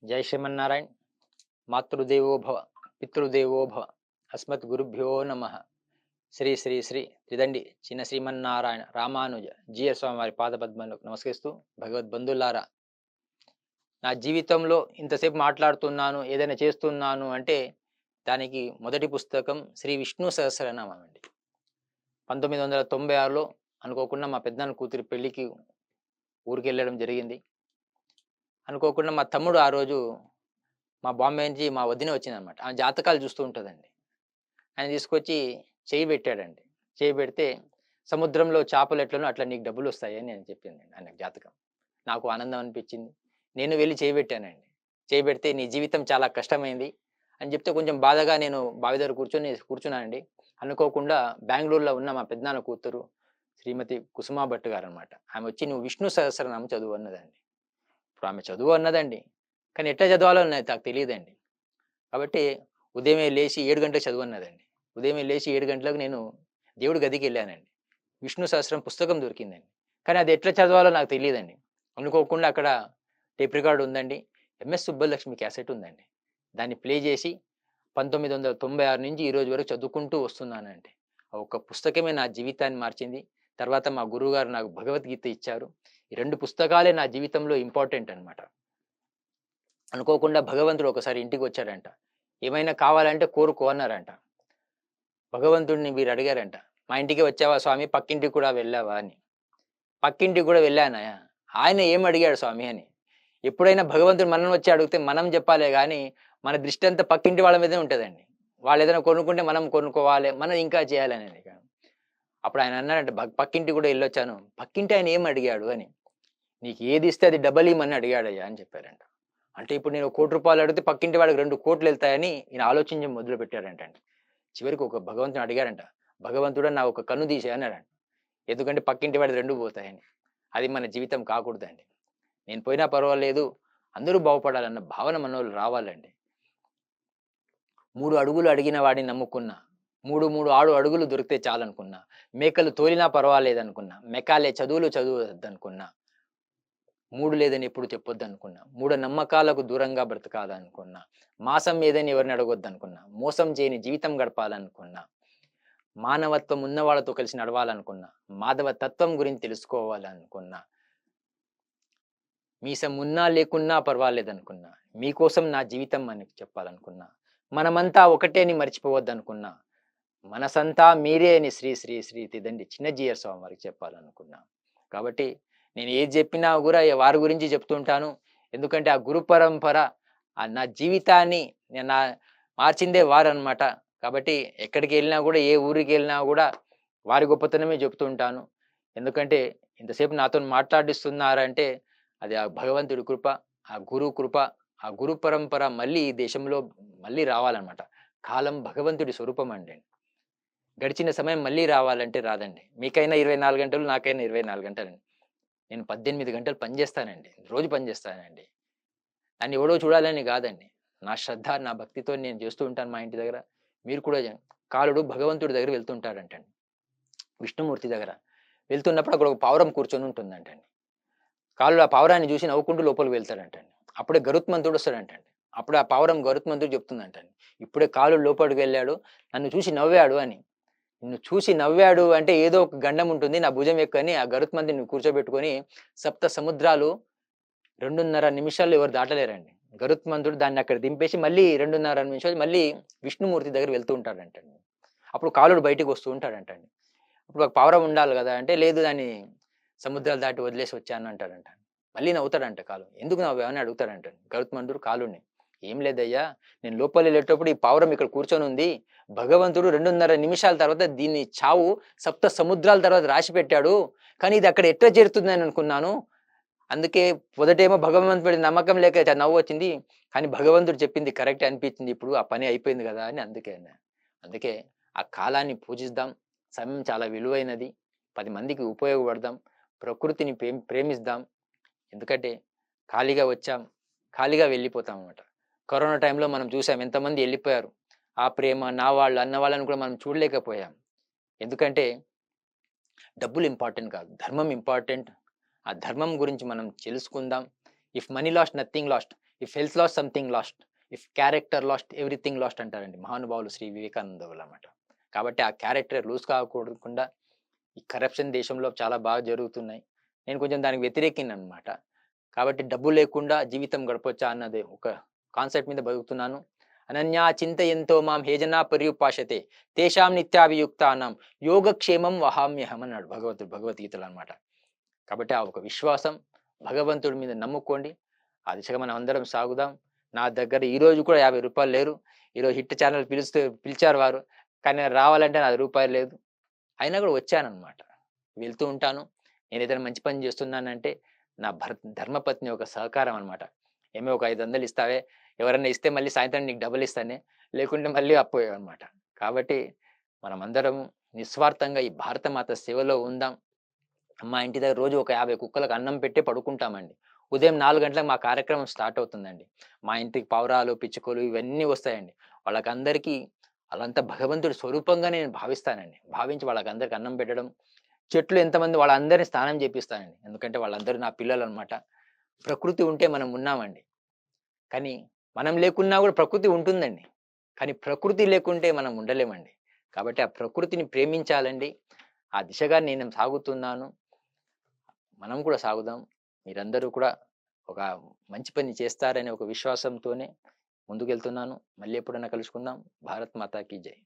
జై శ్రీమన్నారాయణ. మాతృదేవో భవ, పితృదేవో భవ, అస్మత్ గురుభ్యో నమ. శ్రీ శ్రీ శ్రీ త్రిదండి చిన్న శ్రీమన్నారాయణ రామానుజ జీయ స్వామి వారి పాదపద్మలకు నమస్కరిస్తూ, భగవద్బంధులారా, నా జీవితంలో ఇంతసేపు మాట్లాడుతున్నాను, ఏదైనా చేస్తున్నాను అంటే దానికి మొదటి పుస్తకం శ్రీ విష్ణు సహస్రనామం అండి. 1996లో అనుకోకుండా మా పెద్దనాన్న కూతురి పెళ్లికి ఊరికి వెళ్ళడం జరిగింది. అనుకోకుండా మా తమ్ముడు ఆ రోజు మా బాంబే నుంచి మా వదిన వచ్చిందనమాట. ఆమె జాతకాలు చూస్తూ ఉంటుందండి. ఆయన తీసుకొచ్చి చేయి పెట్టాడండి. చేయి పెడితే సముద్రంలో చేపలు ఎట్లనో అట్లా నీకు డబ్బులు వస్తాయని నేను చెప్పిందండి ఆయనకు జాతకం. నాకు ఆనందం అనిపించింది. నేను వెళ్ళి చేయి పెట్టానండి. చేయి పెడితే నీ జీవితం చాలా కష్టమైంది అని చెప్తే కొంచెం బాధగా నేను బావి దగ్గర కూర్చున్నానండి. అనుకోకుండా బెంగుళూరులో ఉన్న మా పెద్దనాన్న కూతురు శ్రీమతి కుసుమా భట్ గారనమాట. ఆమె వచ్చి "నువ్వు విష్ణు సహస్రనామం చదువు" అన్నదండి. ఇప్పుడు ఆమె చదువు అన్నదండి. కానీ ఎట్లా చదవాలో నాకు తెలీదండి. కాబట్టి ఉదయమే లేచి 7 గంటలకు చదువన్నదండి. ఉదయమే లేచి 7 గంటలకు నేను దేవుడి గదికెళ్ళానండి. విష్ణు సహస్రం పుస్తకం దొరికిందండి. కానీ అది ఎట్లా చదవాలో నాకు తెలీదండి. అనుకోకుండా అక్కడ టేప్ రికార్డ్ ఉందండి. ఎంఎస్ సుబ్బలక్ష్మి క్యాసెట్ ఉందండి. దాన్ని ప్లే చేసి 1996 నుంచి ఈ రోజు వరకు చదువుకుంటూ వస్తున్నానండి. ఆ ఒక్క పుస్తకమే నా జీవితాన్ని మార్చింది. తర్వాత మా గురువుగారు నాకు భగవద్గీత ఇచ్చారు. ఈ 2 పుస్తకాలే నా జీవితంలో ఇంపార్టెంట్ అన్నమాట. అనుకోకుండా భగవంతుడు ఒకసారి ఇంటికొచ్చాడంట. ఏమైనా కావాలంటే కోరుకో అన్నారంట. భగవంతుడిని వీరు అడిగారంట. "మా ఇంటికి వచ్చావా స్వామి? పక్కింటికి కూడా వెళ్ళావా?" అని. "పక్కింటికి కూడా వెళ్ళానయ్యా." ఆయన ఏం అడిగాడు స్వామి అని. ఎప్పుడైనా భగవంతుడు మనల్ని వచ్చి అడిగితే మనం చెప్పాలే గాని, మన దృష్టి అంతా పక్కింటి వాళ్ళ మీదే ఉంటదండి. వాళ్ళేదైనా కొనుక్కుంటే మనం కొనుక్కోవాలి. మనం ఇంకా చేయాలనేది. అప్పుడు ఆయన అన్నాడంట, పక్కింటికి కూడా ఎళ్ళొచ్చాను." పక్కింటి ఆయన ఏం అడిగాడు అని. "నీకు ఏది ఇస్తే అది డబల్ ఇయ్యమని అడిగాడయ్యా" అని చెప్పారంట. అంటే ఇప్పుడు నేను ₹1,00,00,000 అడిగితే పక్కింటి వాడికి 2,00,00,000 ఎళ్తాయని ఈయన ఆలోచించడం మొదలుపెట్టాడంటండి. చివరికి ఒక భగవంతుని అడిగాడంట. "భగవంతుడా నా ఒక కన్ను తీసేయి" అన్నాడంట. ఎందుకంటే పక్కింటి వాడిది 2 పోతాయని. అది మన జీవితం కాకూడదండి. నేను పోయినా పర్వాలేదు, అందరూ బాగుపడాలన్న భావన మనోళ్ళు రావాలండి. 3 అడుగులు అడిగిన వాడిని నమ్ముకున్నా. 3 అడుగులు దొరికితే చాలనుకున్నా. మేకలు తోలినా పర్వాలేదనుకున్నా. మెకాలే చదువులు చదువొద్దనుకున్నా. 3 లేదని ఎప్పుడు చెప్పొద్దనుకున్నా. మూఢనమ్మకాలకు దూరంగా బ్రతకాలనుకున్నా. మాసం ఏదని ఎవరిని అడగొద్దనుకున్నా. మోసం చేయని జీవితం గడపాలనుకున్నా. మానవత్వం ఉన్న వాళ్ళతో కలిసి నడవాలనుకున్నా. మాధవ తత్వం గురించి తెలుసుకోవాలనుకున్నా. మీసం ఉన్నా లేకున్నా పర్వాలేదనుకున్నా. మీకోసం నా జీవితం అని చెప్పాలనుకున్నా. మనమంతా ఒకటే అని మర్చిపోవద్దనుకున్నా. మనసంతా మీరే అని శ్రీ శ్రీ శ్రీ తిదండి చిన్నజీయర్ స్వామి వారికి చెప్పాలనుకున్నా. కాబట్టి నేను ఏది చెప్పినా గూడా వారి గురించి చెప్తుంటాను. ఎందుకంటే ఆ గురు పరంపర నా జీవితాన్ని నా మార్చిందే వారనమాట. కాబట్టి ఎక్కడికెళ్ళినా గూడా, ఏ ఊరికెళ్ళినా గూడా వారి గొప్పతనమే చెప్తూ ఉంటాను. ఎందుకంటే ఇంతసేపు నాతోని మాట్లాడిస్తున్నారంటే అది ఆ భగవంతుడి కృప, ఆ గురు కృప, ఆ గురు పరంపర మళ్ళీ ఈ దేశంలో మళ్ళీ రావాలనమాట. కాలం భగవంతుడి స్వరూపమండి. గడిచిన సమయం మళ్ళీ రావాలంటే రాదండి. మీకైనా 24 గంటలు, నాకైనా 24 గంటలండి. నేను 18 గంటలు పని జేస్తానండి. రోజు పని జేస్తానండి. దాన్ని ఎవడో చూడాలని గాదండి. నా శ్రద్ధ, నా భక్తితో నేను జేస్తూ ఉంటాను మా ఇంటి దగ్గర. మీరు కూడా కాలుడు భగవంతుడి దగ్గర వెళ్తుంటాడంటండి. విష్ణుమూర్తి దగ్గర. వెళ్తున్నప్పుడు అక్కడ ఒక పావురం కూర్చొని ఉంటుందంటండి. కాలుడు ఆ పావురాన్ని జూసి నవ్వుకుంటూ లోపలికి వెళ్తాడంటండి. అప్పుడే గరుత్మంతుడు వస్తాడంటండి. అప్పుడు ఆ పావురం గరుత్మంతుడికి చెప్తుందంటండి. "ఇప్పుడే కాలుడు లోపలికి వెళ్ళాడు. నన్ను చూసి నవ్వాడు" అని. నిన్ను చూసి నవ్వాడు అంటే ఏదో ఒక గండం ఉంటుంది. నా భుజం ఎక్కు" ఆ గరుత్మంతుడిని కూర్చోబెట్టుకొని సప్త సముద్రాలు 2:30 నిమిషాల్లో ఎవరు దాటలేరండి. గరుత్మంతుడు దాన్ని అక్కడ దింపేసి మళ్ళీ 2:30 నిమిషాలు మళ్ళీ విష్ణుమూర్తి దగ్గరికి వెళ్తూ ఉంటాడంటండి. అప్పుడు కాలుడు బయటికి వస్తూ ఉంటాడంటండి. అప్పుడు ఒక పావురం ఉండాలి గదా! అంటే లేదు దాన్ని సముద్రాలు దాటి వదిలేసి వచ్చాను అంటాడంట. మళ్ళీ నవ్వుతాడంట కాలు. "ఎందుకు నవ్వావు?" అని అడుగుతాడంటండి గరుత్మంతుడు కాలుడిని. "ఏం లేదయ్యా! నేను లోపలెళ్ళేటప్పుడు ఈ పావురం ఇక్కడ కూర్చొనుంది. భగవంతుడు 2:30 నిమిషాల తర్వాత దీని చావు సప్త సముద్రాల తర్వాత రాసిపెట్టాడు. కానీ ఇది అక్కడ ఎట్లా చేరుతుందని అనుకున్నాను. అందుకే మొదటేమో భగవంతుడి నమ్మకం లేక నవ్వొచ్చింది. కానీ భగవంతుడు చెప్పింది కరెక్టే అనిపించింది ఇప్పుడు. ఆ పని అయిపోయింది గదా!" అని అందుకే అన్నా. అందుకే ఆ కాలాన్ని పూజిద్దాం. సమయం చాలా విలువైనది. 10 మందికి ఉపయోగపడదాం. ప్రకృతిని ప్రేమిద్దాం. ఎందుకంటే ఖాళీగా వచ్చాం, ఖాళీగా వెళ్ళిపోతామన్నమాట. కరోనా టైంలో మనం చూసాం ఎంతమంది ఎళ్ళిపోయారు. ఆ ప్రేమ, నా వాళ్ళు, అన్న వాళ్ళని కూడా మనం చూడలేకపోయాం. ఎందుకంటే డబ్బులు ఇంపార్టెంట్ కాదు. ధర్మం ఇంపార్టెంట్. ఆ ధర్మం గురించి మనం తెలుసుకుందాం. If money lost nothing last. If health lost something last, if character lost everything last అంటారండి మహానుభావులు శ్రీ వివేకానంద వాళ్ళు అన్నమాట. కాబట్టి ఆ క్యారెక్టర్ లూజ్ కాకూడకుండా ఈ కరప్షన్ దేశంలో చాలా బాగా జరుగుతున్నాయి. నేను కొంచెం దానికి వ్యతిరేకిననమాట. కాబట్టి డబ్బు లేకుండా జీవితం గడపొచ్చా అన్నది ఒక కాన్సెప్ట్ మీద బతుకుతున్నాను. అనన్యా చింతయంతో మాం హే జనా పర్యుపాసతే తేషాం నిత్యాభియుక్తానాం యోగక్షేమం వహామ్యహం అన్నాడు భగవద్గీతలో అన్నమాట. కాబట్టి ఆ ఒక విశ్వాసం, భగవంతుడి మీద నమ్ముకోండి. ఆ దిశగా మనం అందరం సాగుదాం. నా దగ్గర ఈరోజు కూడా రూ. 50 లేరు. ఈరోజు హిట్ ఛానల్ పిలిచారు వారు. కానీ నేను రావాలంటే నా రూపాయలు లేదు. అయినా కూడా వచ్చానన్నమాట. వెళ్తూ ఉంటాను. నేనేదైనా మంచి పని చేస్తున్నానంటే నా ధర్మపత్ని ఒక సహకారం అన్నమాట. "ఏమే ఒక 500 ఇస్తావే? ఎవరన్నా ఇస్తే మళ్ళీ సాయంత్రం నీకు డబుల్ ఇస్తానే. లేకుంటే మళ్ళీ అప్పు" అన్నమాట. కాబట్టి మనమందరం నిస్వార్థంగా ఈ భారతమాత సేవలో ఉందాం. మా ఇంటి దగ్గర రోజు ఒక 50 కుక్కలకు అన్నం పెట్టి పడుకుంటామండి. ఉదయం 4 గంటలకు మా కార్యక్రమం స్టార్ట్ అవుతుందండి. మా ఇంటికి పావురాలు, పిచ్చుకలు ఇవన్నీ వస్తాయండి. వాళ్ళకందరికీ ఆళ్ళంతా భగవంతుడి స్వరూపంగా నేను భావిస్తానండి. భావించి వాళ్ళకందరికి అన్నం పెట్టడం, చెట్లు ఎంతమంది వాళ్ళందరిని స్నానం చేపిస్తానండి. ఎందుకంటే వాళ్ళందరూ నా పిల్లలనమాట. ప్రకృతి ఉంటే మనం ఉన్నామండి. కానీ మనం లేకున్నా కూడా ప్రకృతి ఉంటుందండి. కానీ ప్రకృతి లేకుంటే మనం ఉండలేమండి. కాబట్టి ఆ ప్రకృతిని ప్రేమించాలండి. ఆ దిశగా నేను సాగుతున్నాను. మనం కూడా సాగుదాం. మీరందరూ కూడా ఒక మంచి పని చేస్తారనే ఒక విశ్వాసంతోనే ముందుకెళ్తున్నాను. మళ్ళీ ఎప్పుడైనా కలుసుకుందాం. భారత్ మాతాకి జై.